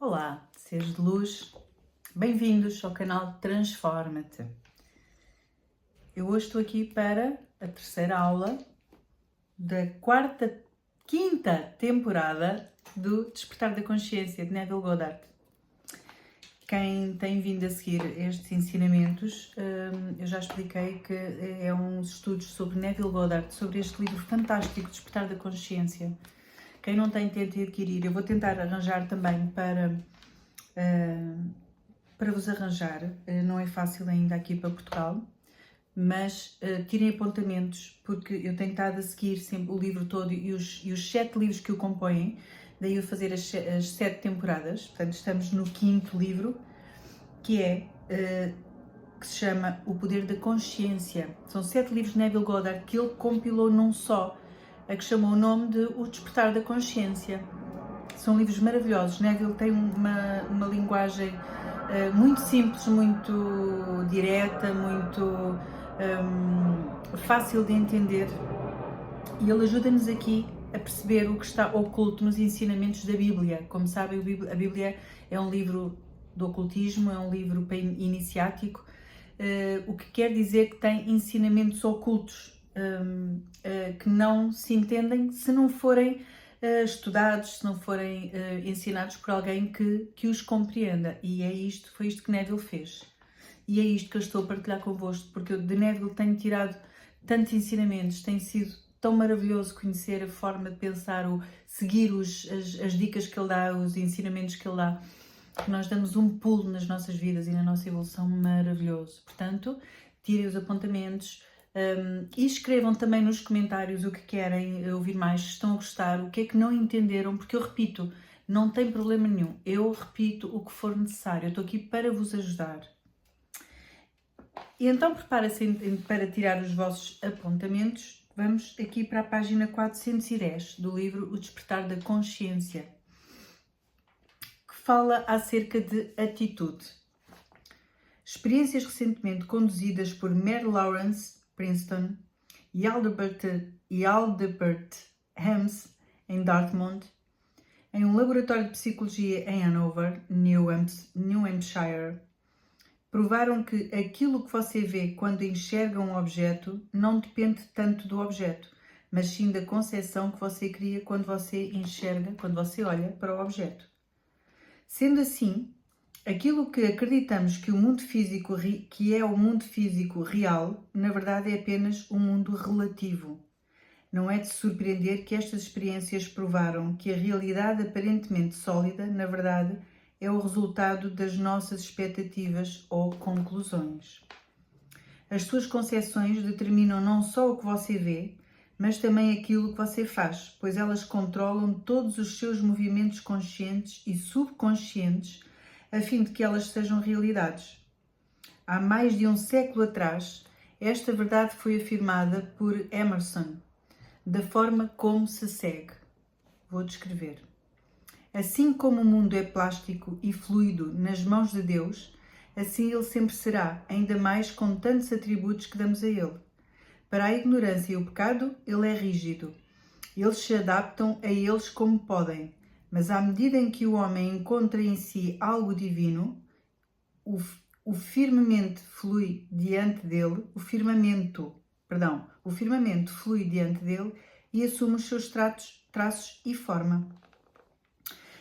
Olá, seres de luz, bem-vindos ao canal Transforma-te. Eu hoje estou aqui para a terceira aula da quinta temporada do Despertar da Consciência de Neville Goddard. Quem tem vindo a seguir estes ensinamentos, eu já expliquei que é uns estudos sobre Neville Goddard, sobre este livro fantástico, Despertar da Consciência. Quem não tem, tente adquirir. Eu vou tentar arranjar também para vos arranjar. Não é fácil ainda aqui para Portugal, mas tirem apontamentos, porque eu tenho estado a seguir sempre o livro todo e os 7 livros que o compõem, daí eu fazer as 7 temporadas. Portanto, estamos no 5º livro, que se chama O Poder da Consciência. São 7 livros de Neville Goddard que ele compilou num só, a que chamou o nome de O Despertar da Consciência. São livros maravilhosos. Neville tem uma linguagem muito simples, muito direta, muito fácil de entender, e ele ajuda-nos aqui a perceber o que está oculto nos ensinamentos da Bíblia. Como sabem, a Bíblia é um livro do ocultismo, é um livro iniciático, o que quer dizer que tem ensinamentos ocultos que não se entendem se não forem estudados, se não forem ensinados por alguém que os compreenda. E foi isto que Neville fez. E é isto que eu estou a partilhar convosco, porque eu de Neville tenho tirado tantos ensinamentos, tem sido tão maravilhoso conhecer a forma de pensar, seguir as dicas que ele dá, os ensinamentos que ele dá, que nós damos um pulo nas nossas vidas e na nossa evolução maravilhoso. Portanto, tirem os apontamentos, e escrevam também nos comentários o que querem ouvir mais, se estão a gostar, o que é que não entenderam, porque eu repito, não tem problema nenhum, eu repito o que for necessário, eu estou aqui para vos ajudar. E então prepara-se para tirar os vossos apontamentos. Vamos aqui para a página 410 do livro O Despertar da Consciência, que fala acerca de atitude. Experiências recentemente conduzidas por Mary Lawrence Princeton e Aldebert Helms em Dartmouth, em um laboratório de psicologia em Hanover, New Hampshire, provaram que aquilo que você vê quando enxerga um objeto não depende tanto do objeto, mas sim da concepção que você cria quando você enxerga, quando você olha para o objeto. Sendo assim, aquilo que acreditamos que é o mundo físico real, na verdade é apenas um mundo relativo. Não é de se surpreender que estas experiências provaram que a realidade aparentemente sólida, na verdade, é o resultado das nossas expectativas ou conclusões. As suas concepções determinam não só o que você vê, mas também aquilo que você faz, pois elas controlam todos os seus movimentos conscientes e subconscientes, a fim de que elas sejam realidades. Há mais de um século atrás, esta verdade foi afirmada por Emerson, da forma como se segue. Vou descrever. Assim como o mundo é plástico e fluido nas mãos de Deus, assim ele sempre será, ainda mais com tantos atributos que damos a ele. Para a ignorância e o pecado, ele é rígido. Eles se adaptam a eles como podem, mas à medida em que o homem encontra em si algo divino, o firmamento flui diante dele, o firmamento flui diante dele e assume os seus traços e forma.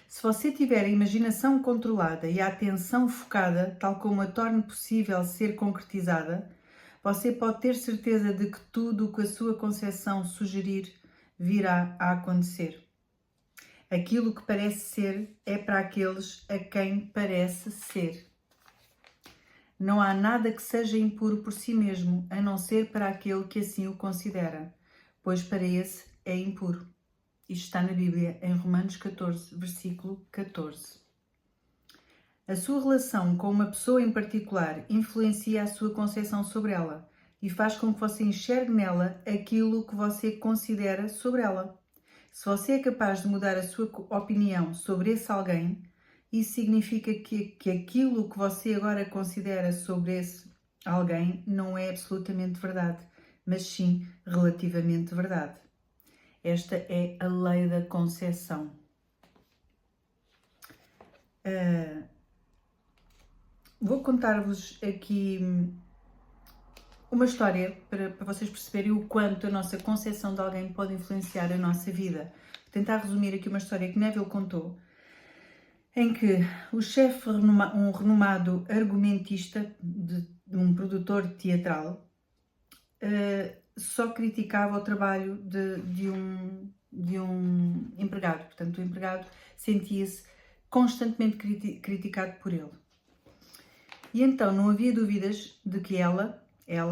Se você tiver a imaginação controlada e a atenção focada, tal como a torne possível ser concretizada, você pode ter certeza de que tudo o que a sua concepção sugerir virá a acontecer. Aquilo que parece ser é para aqueles a quem parece ser. Não há nada que seja impuro por si mesmo, a não ser para aquele que assim o considera, pois para esse é impuro. Isto está na Bíblia, em Romanos 14, versículo 14. A sua relação com uma pessoa em particular influencia a sua concepção sobre ela e faz com que você enxergue nela aquilo que você considera sobre ela. Se você é capaz de mudar a sua opinião sobre esse alguém, isso significa que aquilo que você agora considera sobre esse alguém não é absolutamente verdade, mas sim relativamente verdade. Esta é a lei da concepção. Vou contar-vos aqui uma história para vocês perceberem o quanto a nossa concepção de alguém pode influenciar a nossa vida. Vou tentar resumir aqui uma história que Neville contou, em que o chefe, um renomado argumentista de um produtor teatral, só criticava o trabalho de um empregado. Portanto, o empregado sentia-se constantemente criticado por ele. E então não havia dúvidas de que ela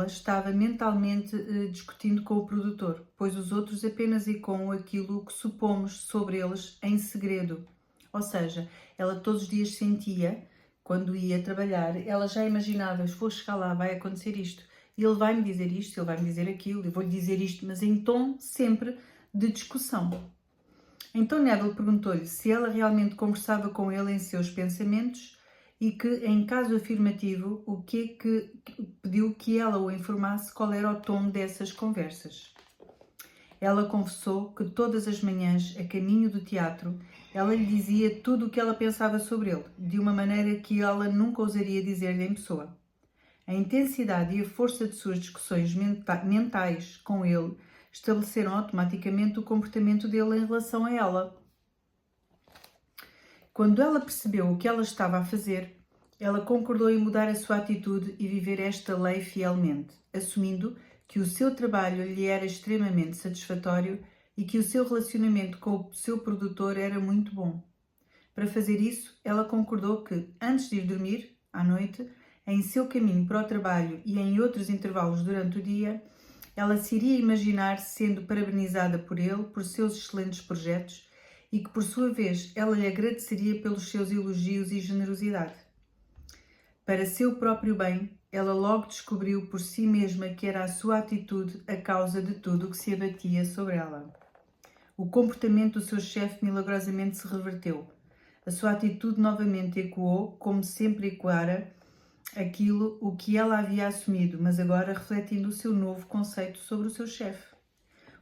estava mentalmente discutindo com o produtor, pois os outros apenas ecoam aquilo que supomos sobre eles em segredo. Ou seja, ela todos os dias sentia, quando ia trabalhar, ela já imaginava, vou chegar lá, vai acontecer isto, e ele vai-me dizer isto, ele vai-me dizer aquilo, eu vou-lhe dizer isto, mas em tom sempre de discussão. Então Neville perguntou-lhe se ela realmente conversava com ele em seus pensamentos e que, em caso afirmativo, o que é que pediu que ela o informasse qual era o tom dessas conversas. Ela confessou que todas as manhãs, a caminho do teatro, ela lhe dizia tudo o que ela pensava sobre ele, de uma maneira que ela nunca ousaria dizer-lhe em pessoa. A intensidade e a força de suas discussões mentais com ele estabeleceram automaticamente o comportamento dele em relação a ela. Quando ela percebeu o que ela estava a fazer, ela concordou em mudar a sua atitude e viver esta lei fielmente, assumindo que o seu trabalho lhe era extremamente satisfatório e que o seu relacionamento com o seu produtor era muito bom. Para fazer isso, ela concordou que, antes de ir dormir, à noite, em seu caminho para o trabalho e em outros intervalos durante o dia, ela se iria imaginar sendo parabenizada por ele por seus excelentes projetos e que, por sua vez, ela lhe agradeceria pelos seus elogios e generosidade. Para seu próprio bem, ela logo descobriu por si mesma que era a sua atitude a causa de tudo o que se abatia sobre ela. O comportamento do seu chefe milagrosamente se reverteu. A sua atitude novamente ecoou, como sempre ecoara, o que ela havia assumido, mas agora refletindo o seu novo conceito sobre o seu chefe.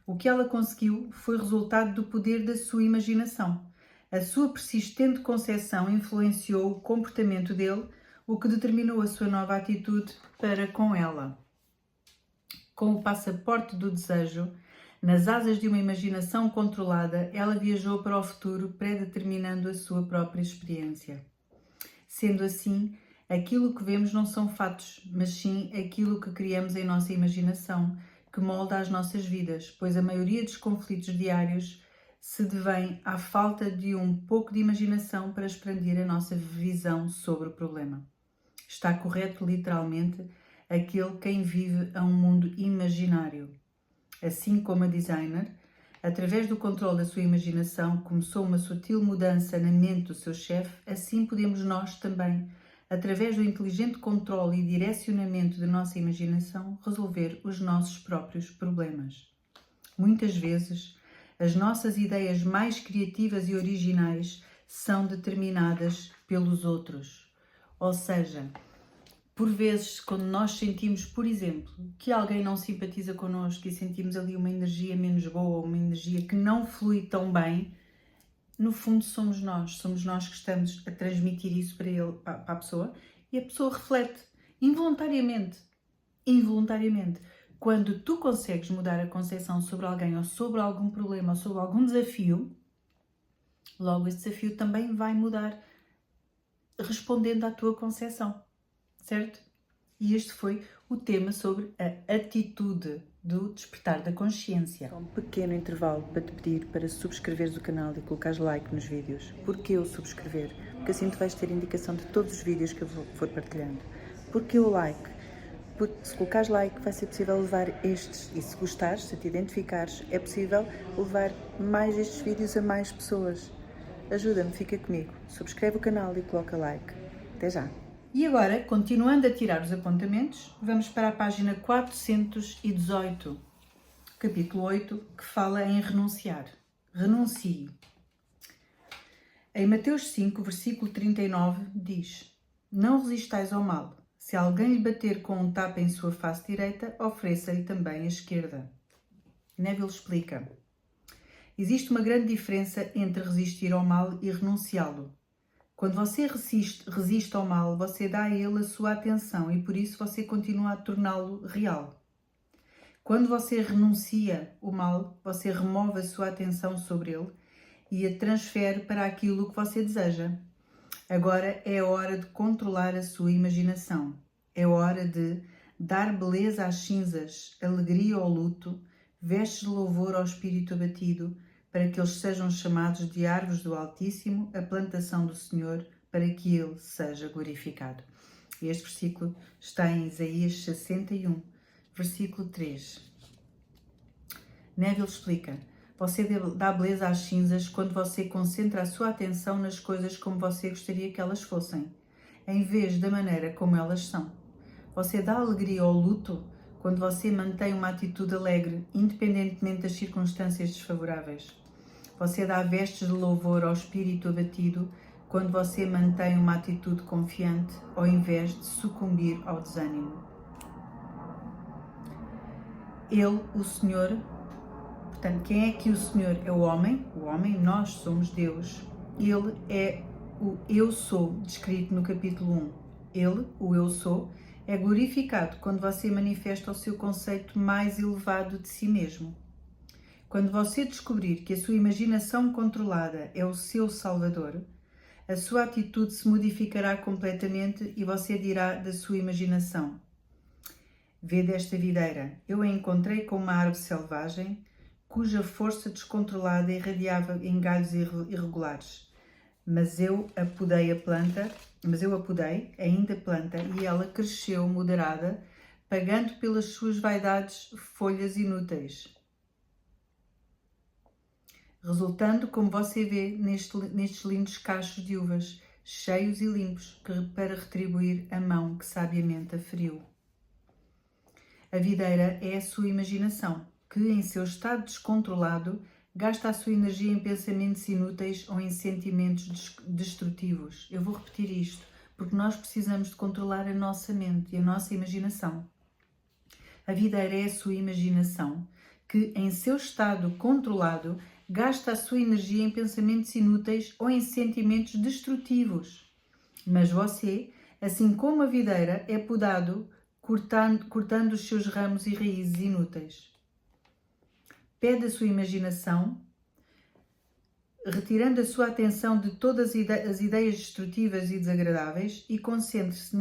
O que ela conseguiu foi resultado do poder da sua imaginação. A sua persistente concepção influenciou o comportamento dele, o que determinou a sua nova atitude para com ela. Com o passaporte do desejo, nas asas de uma imaginação controlada, ela viajou para o futuro, predeterminando a sua própria experiência. Sendo assim, aquilo que vemos não são fatos, mas sim aquilo que criamos em nossa imaginação, que molda as nossas vidas, pois a maioria dos conflitos diários se devém à falta de um pouco de imaginação para expandir a nossa visão sobre o problema. Está correto, literalmente, aquele quem vive a um mundo imaginário. Assim como a designer, através do controle da sua imaginação, começou uma sutil mudança na mente do seu chefe, assim podemos nós também, através do inteligente controle e direcionamento da nossa imaginação, resolver os nossos próprios problemas. Muitas vezes, as nossas ideias mais criativas e originais são determinadas pelos outros. Ou seja, por vezes, quando nós sentimos, por exemplo, que alguém não simpatiza connosco e sentimos ali uma energia menos boa, uma energia que não flui tão bem, no fundo somos nós que estamos a transmitir isso para ele, para a pessoa, e a pessoa reflete involuntariamente. Quando tu consegues mudar a concepção sobre alguém ou sobre algum problema ou sobre algum desafio, logo esse desafio também vai mudar respondendo à tua concepção, certo? E este foi o tema sobre a atitude do despertar da consciência. Um pequeno intervalo para te pedir para subscreveres o canal e colocares like nos vídeos. Porquê eu subscrever? Porque assim tu vais ter indicação de todos os vídeos que eu for partilhando. Porquê o like? Porque se colocares like vai ser possível levar estes, e se gostares, se te identificares, é possível levar mais estes vídeos a mais pessoas. Ajuda-me, fica comigo. Subscreve o canal e coloca like. Até já! E agora, continuando a tirar os apontamentos, vamos para a página 418, capítulo 8, que fala em renunciar. Renuncie. Em Mateus 5, versículo 39, diz: Não resistais ao mal. Se alguém lhe bater com um tapa em sua face direita, ofereça-lhe também a esquerda. Neville explica: Existe uma grande diferença entre resistir ao mal e renunciá-lo. Quando você resiste ao mal, você dá a ele a sua atenção e por isso você continua a torná-lo real. Quando você renuncia o mal, você remove a sua atenção sobre ele e a transfere para aquilo que você deseja. Agora é hora de controlar a sua imaginação. É hora de dar beleza às cinzas, alegria ao luto, vestes de louvor ao espírito abatido, para que eles sejam chamados de árvores do Altíssimo, a plantação do Senhor, para que ele seja glorificado. Este versículo está em Isaías 61, versículo 3. Neville explica: você dá beleza às cinzas quando você concentra a sua atenção nas coisas como você gostaria que elas fossem, em vez da maneira como elas são. Você dá alegria ao luto quando você mantém uma atitude alegre, independentemente das circunstâncias desfavoráveis. Você dá vestes de louvor ao espírito abatido quando você mantém uma atitude confiante, ao invés de sucumbir ao desânimo. Ele, o Senhor, portanto, quem é que o Senhor é? O homem, nós somos Deus. Ele é o Eu Sou, descrito no capítulo 1. Ele, o Eu Sou, é glorificado quando você manifesta o seu conceito mais elevado de si mesmo. Quando você descobrir que a sua imaginação controlada é o seu Salvador, a sua atitude se modificará completamente e você dirá da sua imaginação: vê desta videira, eu a encontrei com uma árvore selvagem, cuja força descontrolada irradiava em galhos irregulares. Mas eu apodei, ainda planta, e ela cresceu moderada, pagando pelas suas vaidades folhas inúteis. Resultando, como você vê, nestes lindos cachos de uvas, cheios e limpos, para retribuir a mão que sabiamente a feriu. A videira é a sua imaginação, que, em seu estado descontrolado, gasta a sua energia em pensamentos inúteis ou em sentimentos destrutivos. Eu vou repetir isto, porque nós precisamos de controlar a nossa mente e a nossa imaginação. A videira é a sua imaginação, que, em seu estado controlado, gasta a sua energia em pensamentos inúteis ou em sentimentos destrutivos. Mas você, assim como a videira, é podado, cortando os seus ramos e raízes inúteis. Pede a sua imaginação, retirando a sua atenção de todas as ideias destrutivas e desagradáveis e concentre-se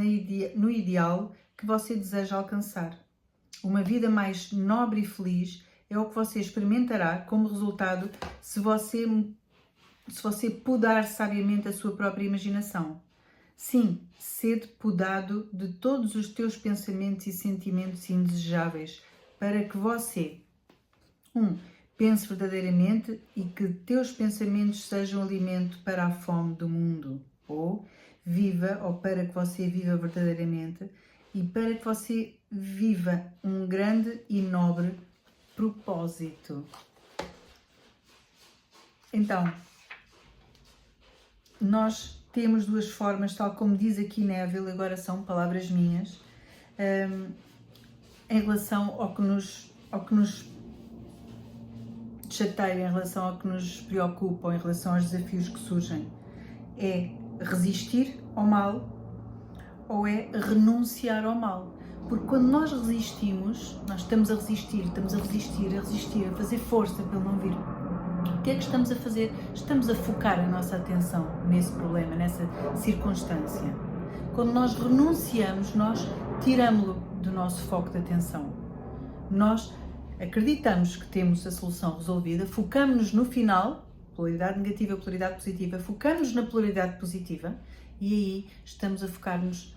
no ideal que você deseja alcançar. Uma vida mais nobre e feliz é o que você experimentará como resultado se você podar sabiamente a sua própria imaginação. Sim, sede podado de todos os teus pensamentos e sentimentos indesejáveis para que você... pense verdadeiramente e que teus pensamentos sejam alimento para a fome do mundo. Ou para que você viva verdadeiramente e para que você viva um grande e nobre propósito. Então, nós temos duas formas, tal como diz aqui Neville, agora são palavras minhas, em relação ao que nos chateia, em relação ao que nos preocupa, em relação aos desafios que surgem. É resistir ao mal ou é renunciar ao mal? Porque quando nós resistimos, nós estamos a resistir, a fazer força para ele não vir. O que é que estamos a fazer? Estamos a focar a nossa atenção nesse problema, nessa circunstância. Quando nós renunciamos, nós tiramos-lo do nosso foco de atenção. Nós acreditamos que temos a solução resolvida, focamos-nos no final, polaridade negativa, polaridade positiva, focamos na polaridade positiva e aí estamos a focar-nos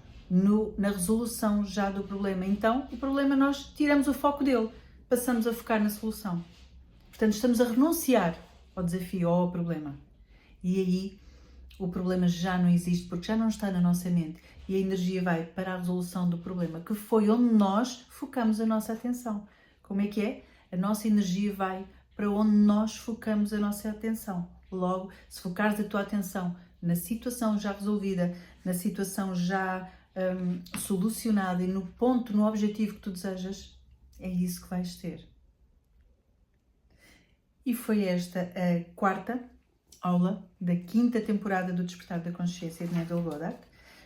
na resolução já do problema. Então, o problema nós tiramos o foco dele, passamos a focar na solução. Portanto, estamos a renunciar ao desafio ou ao problema. E aí, o problema já não existe, porque já não está na nossa mente. E a energia vai para a resolução do problema, que foi onde nós focamos a nossa atenção. Como é que é? A nossa energia vai para onde nós focamos a nossa atenção. Logo, se focares a tua atenção na situação já resolvida, na situação já solucionada e no ponto, no objetivo que tu desejas, é isso que vais ter. E foi esta a quarta aula da 5ª temporada do Despertar da Consciência de Neville Goddard.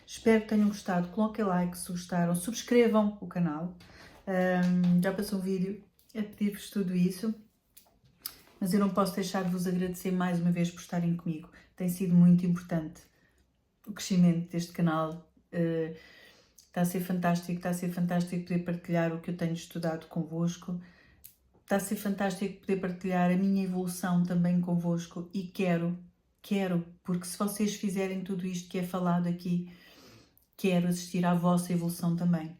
Espero que tenham gostado. Coloquem like se gostaram, subscrevam o canal. Já passou um vídeo a pedir-vos tudo isso, mas eu não posso deixar de vos agradecer mais uma vez por estarem comigo. Tem sido muito importante o crescimento deste canal. Está a ser fantástico poder partilhar o que eu tenho estudado convosco. Está a ser fantástico poder partilhar a minha evolução também convosco e quero, porque se vocês fizerem tudo isto que é falado aqui, quero assistir à vossa evolução também.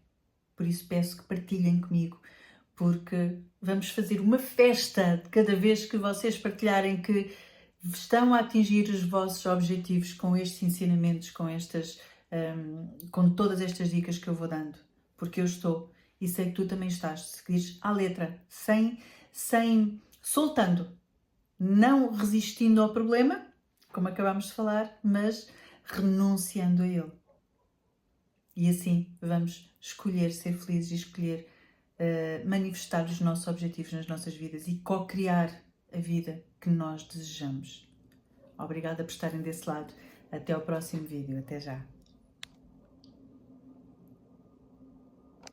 Por isso peço que partilhem comigo, porque vamos fazer uma festa de cada vez que vocês partilharem que estão a atingir os vossos objetivos com estes ensinamentos, com todas estas dicas que eu vou dando, porque eu estou e sei que tu também estás, seguires à letra, sem soltando, não resistindo ao problema, como acabámos de falar, mas renunciando a ele. E assim vamos escolher ser felizes e escolher manifestar os nossos objetivos nas nossas vidas e co-criar a vida que nós desejamos. Obrigada por estarem desse lado. Até ao próximo vídeo. Até já.